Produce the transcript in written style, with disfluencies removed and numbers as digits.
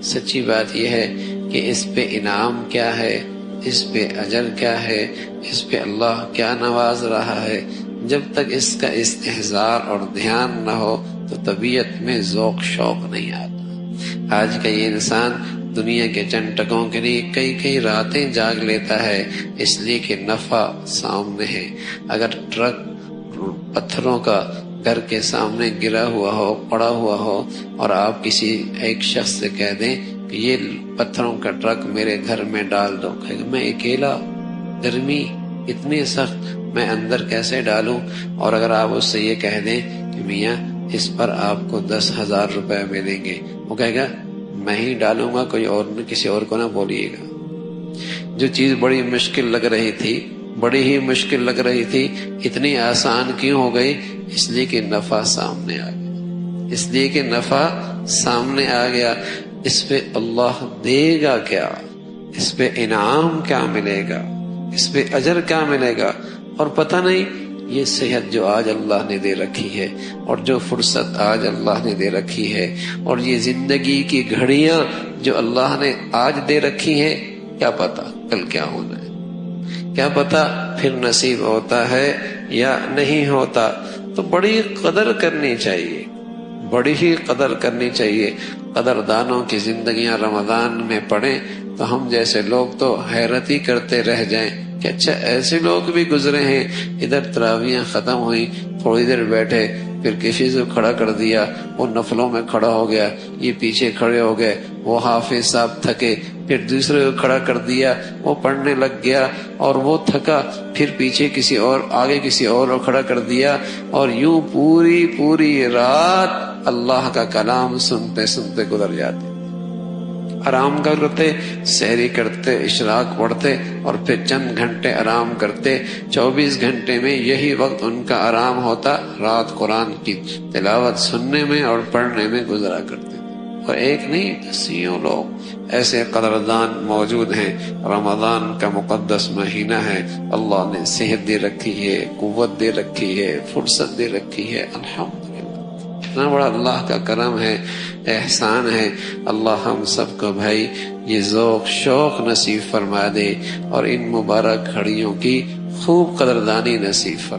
سچی بات یہ ہے کہ اس پہ انعام کیا ہے، اس پہ اجر کیا ہے، اس پہ اللہ کیا نواز رہا ہے، جب تک اس کا استحضار اور دھیان نہ ہو تو طبیعت میں ذوق شوق نہیں آتا۔ آج کا یہ انسان دنیا کے چند ٹکوں کے لیے کئی راتیں جاگ لیتا ہے، اس لیے کہ نفع سامنے ہے۔ اگر ٹرک پتھروں کا گھر کے سامنے گرا ہوا ہو، پڑا ہوا ہو، اور آپ کسی ایک شخص سے کہہ دیں کہ یہ پتھروں کا ٹرک میرے گھر میں ڈال دو، کہے گا میں اکیلا، گرمی اتنی سخت، میں اندر کیسے ڈالوں؟ اور اگر آپ اس سے یہ کہہ دیں کہ میاں اس پر آپ کو 10,000 روپے ملیں گے، وہ کہے گا میں ہی ڈالوں گا، کوئی اور کسی اور کو نہ بولیے گا۔ جو چیز بڑی مشکل لگ رہی تھی، بڑی ہی مشکل لگ رہی تھی، اتنی آسان کیوں ہو گئی؟ اس لیے کہ نفع سامنے آ گیا، اس لیے کہ نفع سامنے آ گیا۔ اس پہ اللہ دے گا کیا، اس پہ انعام کیا ملے گا، اس پہ اجر کیا ملے گا، اور پتہ نہیں یہ صحت جو آج اللہ نے دے رکھی ہے، اور جو فرصت آج اللہ نے دے رکھی ہے، اور یہ زندگی کی گھڑیاں جو اللہ نے آج دے رکھی ہیں، کیا پتا کل کیا ہونا ہے، کیا پتا پھر نصیب ہوتا ہے یا نہیں ہوتا۔ تو بڑی قدر کرنی چاہیے، بڑی ہی قدر کرنی چاہیے۔ قدردانوں کی زندگیاں رمضان میں پڑھیں تو ہم جیسے لوگ تو حیرت ہی کرتے رہ جائیں کہ اچھا ایسے لوگ بھی گزرے ہیں۔ ادھر تراویحیں ختم ہوئی، تھوڑی دیر بیٹھے، پھر کسی سے کھڑا کر دیا، وہ نفلوں میں کھڑا ہو گیا، یہ پیچھے کھڑے ہو گئے، وہ حافظ صاحب تھکے، پھر دوسرے کو کھڑا کر دیا، وہ پڑھنے لگ گیا، اور وہ تھکا، پھر پیچھے کسی اور، آگے کسی اور کو کھڑا کر دیا، اور یوں پوری رات اللہ کا کلام سنتے سنتے گزر جاتے، آرام کرتے، سحری کرتے، اشراق پڑھتے، اور پھر چند گھنٹے آرام کرتے۔ 24 گھنٹے میں یہی وقت ان کا آرام ہوتا، رات قرآن کی تلاوت سننے میں اور پڑھنے میں گزرا کرتے۔ اور ایک نہیں، دسیوں لوگ ایسے قدردان موجود ہیں۔ رمضان کا مقدس مہینہ ہے، اللہ نے صحت دے رکھی ہے، قوت دے رکھی ہے، فرصت دے رکھی ہے، الحمدللہ۔ اتنا بڑا اللہ کا کرم ہے، احسان ہے۔ اللہ ہم سب کو بھائی یہ ذوق شوق نصیب فرما دے، اور ان مبارک گھڑیوں کی خوب قدردانی نصیب فرما۔